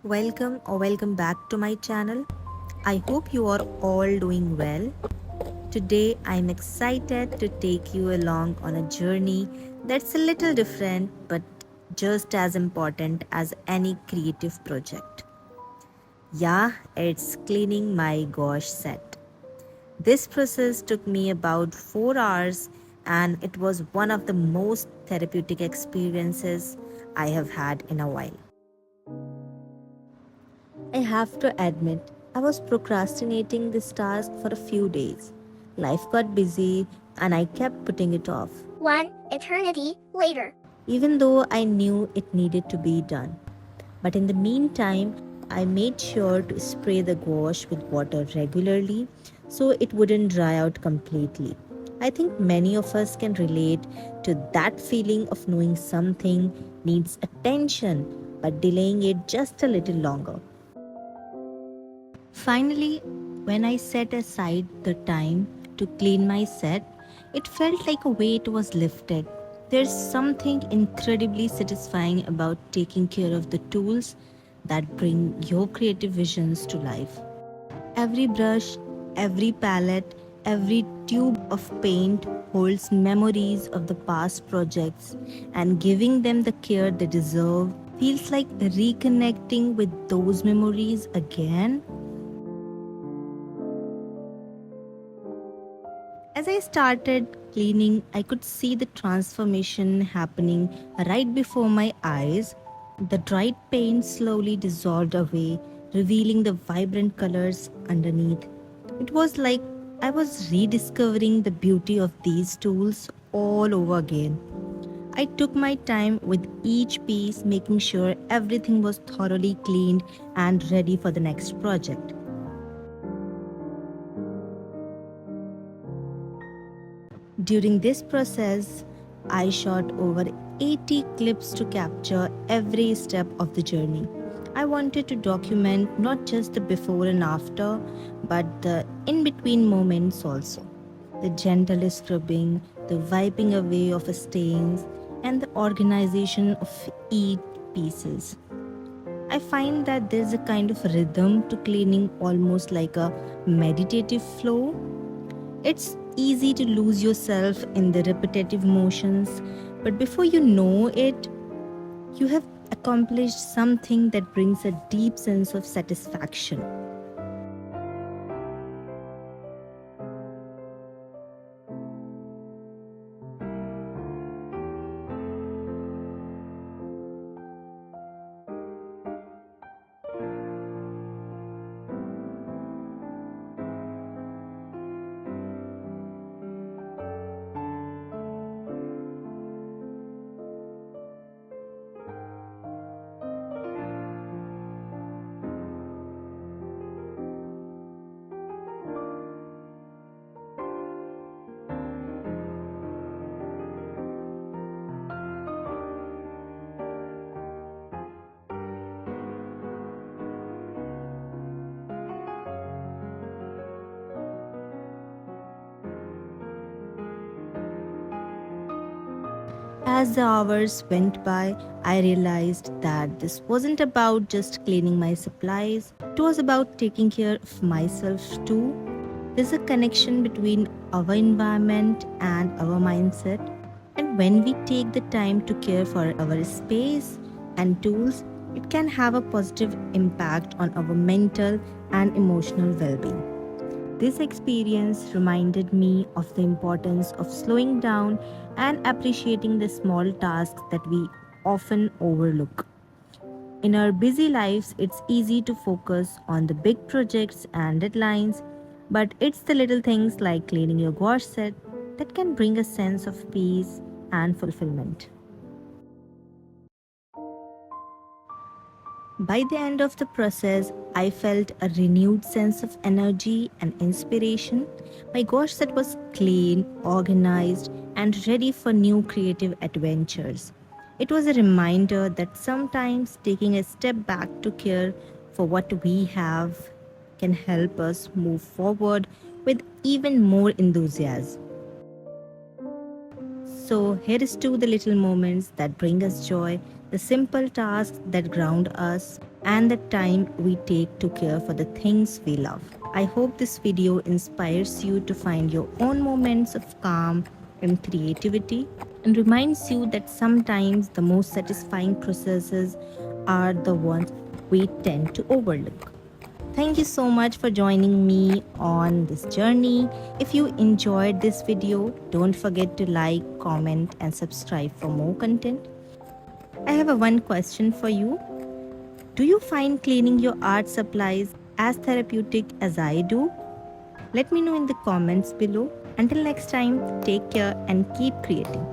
Welcome back to my channel. I hope you are all doing well. Today I'm excited to take you along on a journey that's a little different but just as important as any creative project. Yeah, it's cleaning my gouache set. This process took me about 4 hours and it was one of the most therapeutic experiences I have had in a while. I have to admit, I was procrastinating this task for a few days. Life got busy and I kept putting it off, One eternity later. even though I knew it needed to be done. But in the meantime, I made sure to spray the gouache with water regularly so it wouldn't dry out completely. I think many of us can relate to that feeling of knowing something needs attention but delaying it just a little longer. Finally, when I set aside the time to clean my set, it felt like a weight was lifted. There's something incredibly satisfying about taking care of the tools that bring your creative visions to life. Every brush, every palette, every tube of paint holds memories of the past projects, and giving them the care they deserve feels like reconnecting with those memories again. As I started cleaning, I could see the transformation happening right before my eyes. The dried paint slowly dissolved away, revealing the vibrant colors underneath. It was like I was rediscovering the beauty of these tools all over again. I took my time with each piece, making sure everything was thoroughly cleaned and ready for the next project. During this process, I shot over 80 clips to capture every step of the journey. I wanted to document not just the before and after, but the in between moments also. The gentle scrubbing, the wiping away of the stains, and the organization of each pieces. I find that there's a kind of rhythm to cleaning, almost like a meditative flow. It's easy to lose yourself in the repetitive motions, but before you know it, you have accomplished something that brings a deep sense of satisfaction. As the hours went by, I realized that this wasn't about just cleaning my supplies, it was about taking care of myself too. There's a connection between our environment and our mindset, and when we take the time to care for our space and tools, it can have a positive impact on our mental and emotional well being. This experience reminded me of the importance of slowing down and appreciating the small tasks that we often overlook. In our busy lives, it's easy to focus on the big projects and deadlines, but it's the little things like cleaning your gouache set that can bring a sense of peace and fulfillment. By the end of the process, I felt a renewed sense of energy and inspiration. My gouache set was clean, organized, and ready for new creative adventures. It was a reminder that sometimes taking a step back to care for what we have can help us move forward with even more enthusiasm. So, here is to the little moments that bring us joy, the simple tasks that ground us, and the time we take to care for the things we love. I hope this video inspires you to find your own moments of calm and creativity and reminds you that sometimes the most satisfying processes are the ones we tend to overlook. Thank you so much for joining me on this journey. If you enjoyed this video, don't forget to like, comment, and subscribe for more content. I have one question for you. Do you find cleaning your art supplies as therapeutic as I do? Let me know in the comments below. Until next time, take care and keep creating.